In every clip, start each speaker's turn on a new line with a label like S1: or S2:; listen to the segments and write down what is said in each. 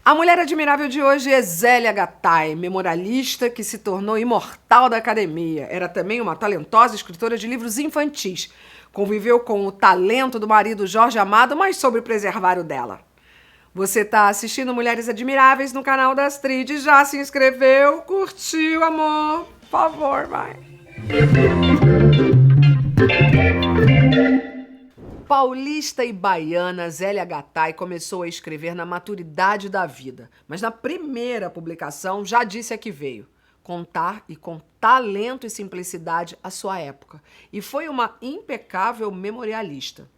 S1: A mulher admirável de hoje é Zélia Gattai, memorialista que se tornou imortal da academia. Era também uma talentosa escritora de livros infantis. Conviveu com o talento do marido Jorge Amado, mas soube preservar o dela. Você está assistindo Mulheres Admiráveis no canal da Astrid? Já se inscreveu? Curtiu, amor? Por favor, vai. Paulista e baiana, Zélia Gattai começou a escrever na maturidade da vida, mas na primeira publicação já disse a que veio: contar e com talento e simplicidade a sua época, e foi uma impecável memorialista.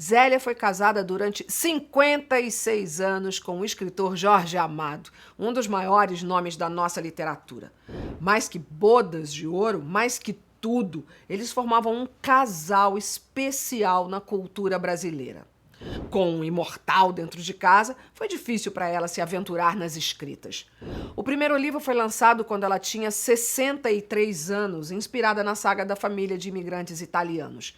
S1: Zélia foi casada durante 56 anos com o escritor Jorge Amado, um dos maiores nomes da nossa literatura. Mais que bodas de ouro, mais que tudo, eles formavam um casal especial na cultura brasileira. Com um imortal dentro de casa, foi difícil para ela se aventurar nas escritas. O primeiro livro foi lançado quando ela tinha 63 anos, inspirada na saga da família de imigrantes italianos.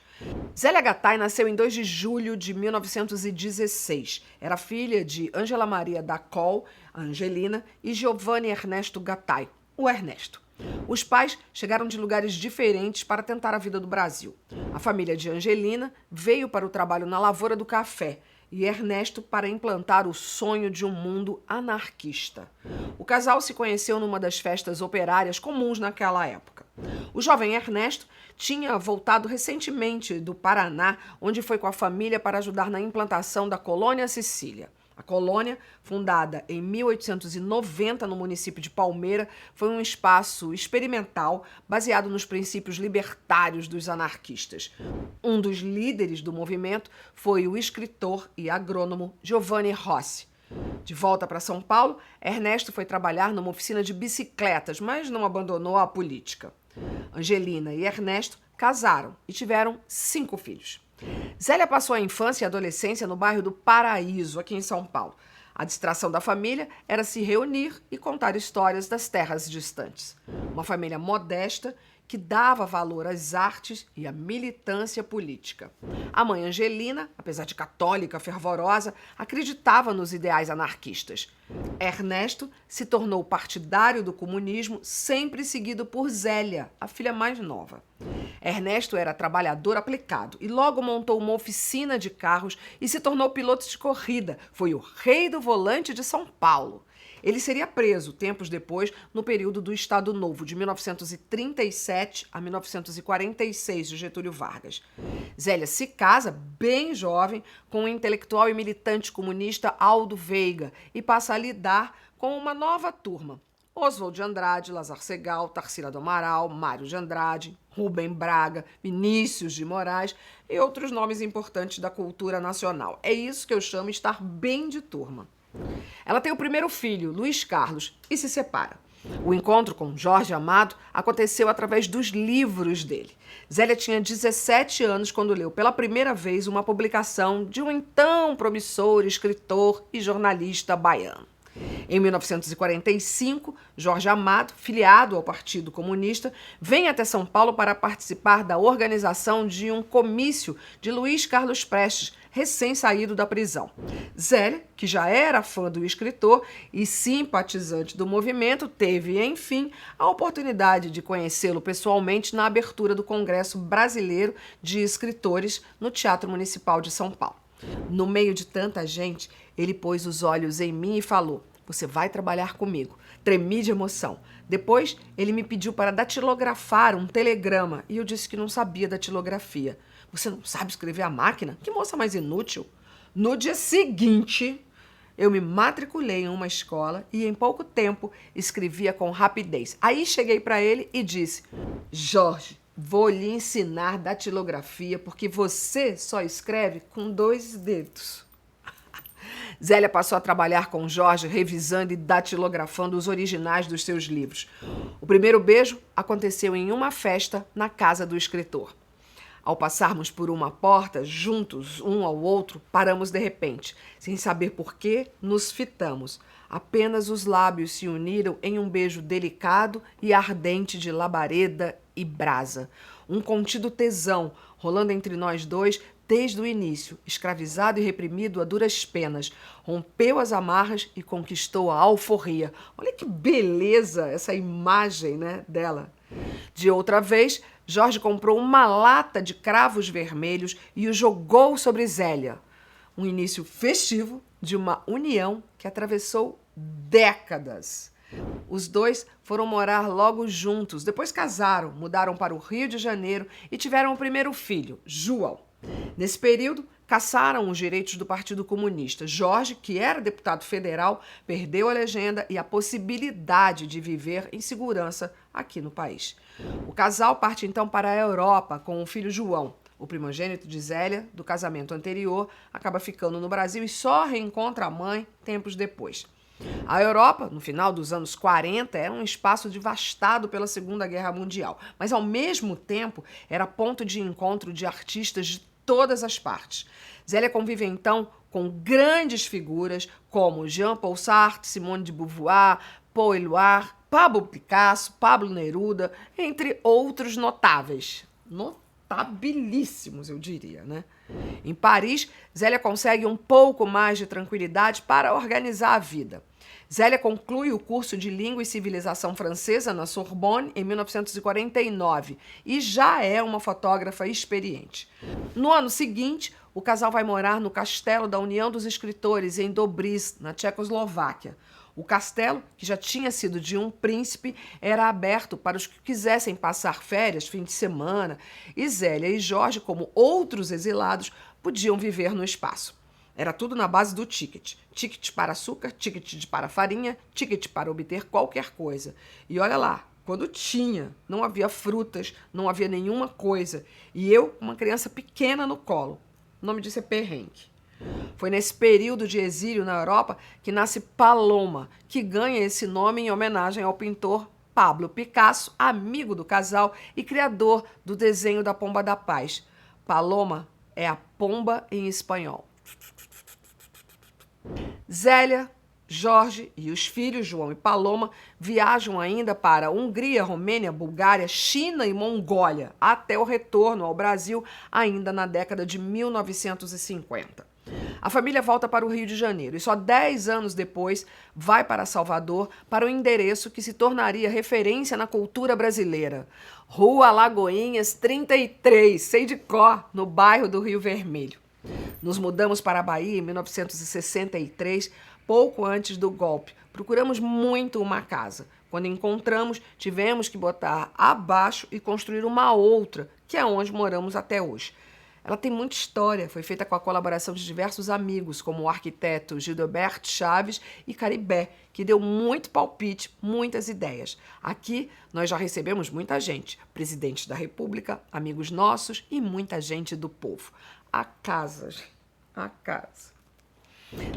S1: Zélia Gattai nasceu em 2 de julho de 1916. Era filha de Ângela Maria da Coll, Angelina, e Giovanni Ernesto Gattai, o Ernesto. Os pais chegaram de lugares diferentes para tentar a vida do Brasil. A família de Angelina veio para o trabalho na lavoura do café e Ernesto para implantar o sonho de um mundo anarquista. O casal se conheceu numa das festas operárias comuns naquela época. O jovem Ernesto tinha voltado recentemente do Paraná, onde foi com a família para ajudar na implantação da colônia Sicília. A colônia, fundada em 1890 no município de Palmeira, foi um espaço experimental baseado nos princípios libertários dos anarquistas. Um dos líderes do movimento foi o escritor e agrônomo Giovanni Rossi. De volta para São Paulo, Ernesto foi trabalhar numa oficina de bicicletas, mas não abandonou a política. Angelina e Ernesto casaram e tiveram 5 filhos. Zélia passou a infância e a adolescência no bairro do Paraíso, aqui em São Paulo. A distração da família era se reunir e contar histórias das terras distantes. Uma família modesta que dava valor às artes e à militância política. A mãe Angelina, apesar de católica fervorosa, acreditava nos ideais anarquistas. Ernesto se tornou partidário do comunismo, sempre seguido por Zélia, a filha mais nova. Ernesto era trabalhador aplicado e logo montou uma oficina de carros e se tornou piloto de corrida. Foi o rei do volante de São Paulo. Ele seria preso tempos depois no período do Estado Novo, de 1937 a 1946, de Getúlio Vargas. Zélia se casa, bem jovem, com o intelectual e militante comunista Aldo Veiga e passa a lidar com uma nova turma: Oswald de Andrade, Lazar Segal, Tarsila do Amaral, Mário de Andrade, Rubem Braga, Vinícius de Moraes e outros nomes importantes da cultura nacional. É isso que eu chamo estar bem de turma. Ela tem o primeiro filho, Luiz Carlos, e se separa. O encontro com Jorge Amado aconteceu através dos livros dele. Zélia tinha 17 anos quando leu pela primeira vez uma publicação de um então promissor escritor e jornalista baiano. Em 1945, Jorge Amado, filiado ao Partido Comunista, vem até São Paulo para participar da organização de um comício de Luiz Carlos Prestes, recém-saído da prisão. Zélia, que já era fã do escritor e simpatizante do movimento, teve, enfim, a oportunidade de conhecê-lo pessoalmente na abertura do Congresso Brasileiro de Escritores no Teatro Municipal de São Paulo. No meio de tanta gente, ele pôs os olhos em mim e falou: "Você vai trabalhar comigo." Tremi de emoção. Depois, ele me pediu para datilografar um telegrama e eu disse que não sabia datilografia. "Você não sabe escrever à máquina? Que moça mais inútil." No dia seguinte, eu me matriculei em uma escola e em pouco tempo escrevia com rapidez. Aí cheguei para ele e disse: "Jorge, vou lhe ensinar datilografia porque você só escreve com 2 dedos." Zélia passou a trabalhar com Jorge, revisando e datilografando os originais dos seus livros. O primeiro beijo aconteceu em uma festa na casa do escritor. Ao passarmos por uma porta, juntos, um ao outro, paramos de repente. Sem saber por quê, nos fitamos. Apenas os lábios se uniram em um beijo delicado e ardente de labareda e brasa. Um contido tesão, rolando entre nós dois, desde o início, escravizado e reprimido a duras penas, rompeu as amarras e conquistou a alforria. Olha que beleza essa imagem, né, dela. De outra vez, Jorge comprou uma lata de cravos vermelhos e o jogou sobre Zélia. Um início festivo de uma união que atravessou décadas. Os dois foram morar logo juntos, depois casaram, mudaram para o Rio de Janeiro e tiveram o primeiro filho, João. Nesse período, caçaram os direitos do Partido Comunista. Jorge, que era deputado federal, perdeu a legenda e a possibilidade de viver em segurança aqui no país. O casal parte então para a Europa com o filho João. O primogênito de Zélia, do casamento anterior, acaba ficando no Brasil e só reencontra a mãe tempos depois. A Europa, no final dos anos 40, era um espaço devastado pela Segunda Guerra Mundial, mas ao mesmo tempo era ponto de encontro de artistas de todas as partes. Zélia convive então com grandes figuras como Jean-Paul Sartre, Simone de Beauvoir, Paul Éluard, Pablo Picasso, Pablo Neruda, entre outros notáveis. Notabilíssimos, eu diria, né? Em Paris, Zélia consegue um pouco mais de tranquilidade para organizar a vida. Zélia conclui o curso de Língua e Civilização Francesa na Sorbonne em 1949 e já é uma fotógrafa experiente. No ano seguinte, o casal vai morar no Castelo da União dos Escritores, em Dobříž, na Tchecoslováquia. O castelo, que já tinha sido de um príncipe, era aberto para os que quisessem passar férias, fim de semana, e Zélia e Jorge, como outros exilados, podiam viver no espaço. Era tudo na base do ticket. Ticket para açúcar, ticket para farinha, ticket para obter qualquer coisa. E olha lá, quando tinha, não havia frutas, não havia nenhuma coisa. E eu, uma criança pequena no colo. O nome disso é perrengue. Foi nesse período de exílio na Europa que nasce Paloma, que ganha esse nome em homenagem ao pintor Pablo Picasso, amigo do casal e criador do desenho da Pomba da Paz. Paloma é a pomba em espanhol. Zélia, Jorge e os filhos João e Paloma viajam ainda para Hungria, Romênia, Bulgária, China e Mongólia, até o retorno ao Brasil ainda na década de 1950. A família volta para o Rio de Janeiro e só 10 anos depois vai para Salvador para o endereço que se tornaria referência na cultura brasileira. Rua Lagoinhas 33, sei de cor, no bairro do Rio Vermelho. Nos mudamos para a Bahia em 1963, pouco antes do golpe. Procuramos muito uma casa. Quando encontramos, tivemos que botar abaixo e construir uma outra, que é onde moramos até hoje. Ela tem muita história, foi feita com a colaboração de diversos amigos, como o arquiteto Gilberto Chaves e Caribé, que deu muito palpite, muitas ideias. Aqui nós já recebemos muita gente, presidente da República, amigos nossos e muita gente do povo. A casa, gente, a casa.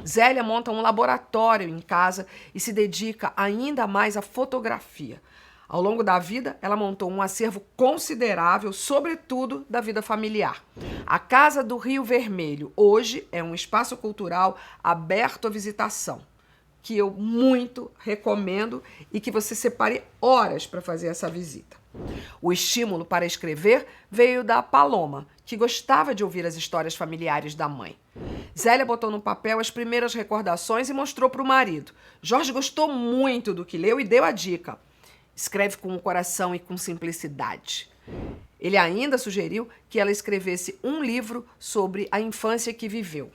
S1: Zélia monta um laboratório em casa e se dedica ainda mais à fotografia. Ao longo da vida, ela montou um acervo considerável, sobretudo da vida familiar. A Casa do Rio Vermelho, hoje, é um espaço cultural aberto à visitação, que eu muito recomendo e que você separe horas para fazer essa visita. O estímulo para escrever veio da Paloma, que gostava de ouvir as histórias familiares da mãe. Zélia botou no papel as primeiras recordações e mostrou para o marido. Jorge gostou muito do que leu e deu a dica. Escreve com o coração e com simplicidade. Ele ainda sugeriu que ela escrevesse um livro sobre a infância que viveu.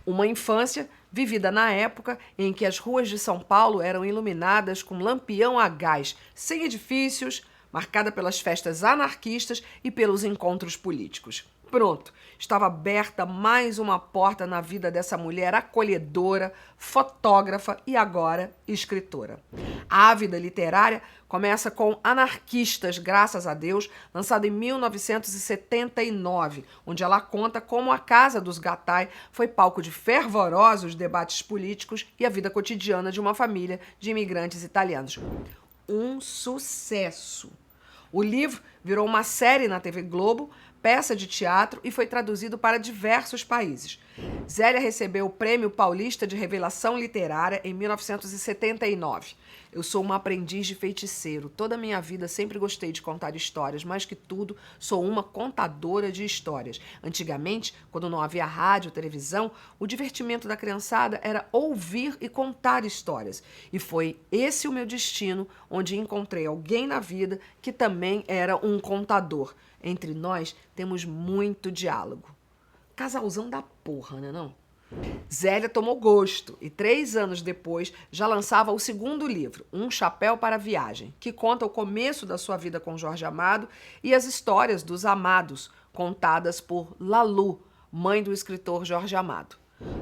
S1: Uma infância vivida na época em que as ruas de São Paulo eram iluminadas com lampião a gás, sem edifícios, marcada pelas festas anarquistas e pelos encontros políticos. Pronto, estava aberta mais uma porta na vida dessa mulher acolhedora, fotógrafa e agora escritora. A vida literária começa com Anarquistas, graças a Deus, lançado em 1979, onde ela conta como a casa dos Gattai foi palco de fervorosos debates políticos e a vida cotidiana de uma família de imigrantes italianos. Um sucesso! O livro virou uma série na TV Globo, peça de teatro e foi traduzido para diversos países. Zélia recebeu o Prêmio Paulista de Revelação Literária em 1979. Eu sou uma aprendiz de feiticeiro. Toda a minha vida sempre gostei de contar histórias. Mais que tudo, sou uma contadora de histórias. Antigamente, quando não havia rádio, televisão, o divertimento da criançada era ouvir e contar histórias. E foi esse o meu destino, onde encontrei alguém na vida que também era um contador. Entre nós, temos muito diálogo. Casalzão da porra, né não? Zélia tomou gosto e 3 anos depois já lançava o segundo livro, Um Chapéu para a Viagem, que conta o começo da sua vida com Jorge Amado e as histórias dos amados, contadas por Lalu, mãe do escritor Jorge Amado.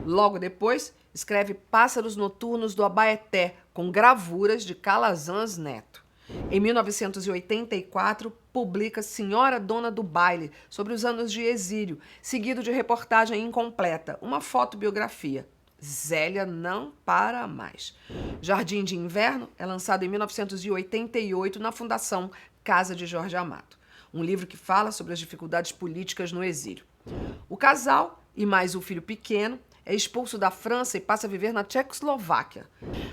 S1: Logo depois, escreve Pássaros Noturnos do Abaeté, com gravuras de Calazans Neto. Em 1984, publica Senhora Dona do Baile, sobre os anos de exílio, seguido de reportagem incompleta, uma fotobiografia. Zélia não para mais. Jardim de Inverno é lançado em 1988 na Fundação Casa de Jorge Amado, um livro que fala sobre as dificuldades políticas no exílio. O casal e mais o filho pequeno é expulso da França e passa a viver na Tchecoslováquia.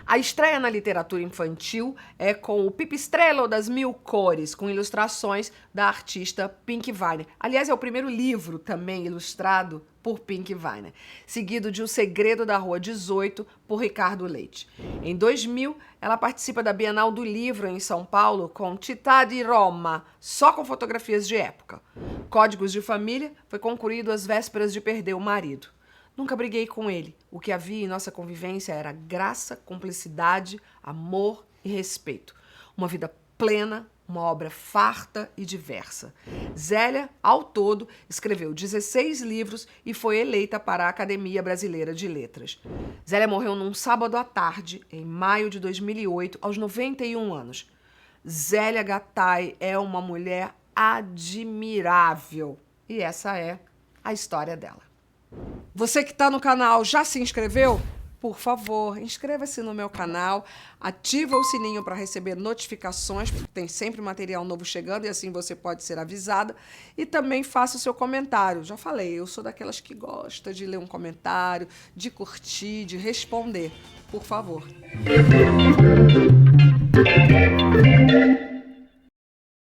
S1: A estreia na literatura infantil é com o Pipistrello das Mil Cores, com ilustrações da artista Pink Weiner. Aliás, é o primeiro livro também ilustrado por Pink Weiner, seguido de O Segredo da Rua 18, por Ricardo Leite. Em 2000, ela participa da Bienal do Livro em São Paulo com Città di Roma, só com fotografias de época. Códigos de Família foi concluído às vésperas de perder o marido. Nunca briguei com ele. O que havia em nossa convivência era graça, cumplicidade, amor e respeito. Uma vida plena, uma obra farta e diversa. Zélia, ao todo, escreveu 16 livros e foi eleita para a Academia Brasileira de Letras. Zélia morreu num sábado à tarde, em maio de 2008, aos 91 anos. Zélia Gattai é uma mulher admirável. E essa é a história dela. Você que está no canal já se inscreveu? Por favor, inscreva-se no meu canal, ativa o sininho para receber notificações, porque tem sempre material novo chegando e assim você pode ser avisada. E também faça o seu comentário. Já falei, eu sou daquelas que gosta de ler um comentário, de curtir, de responder. Por favor.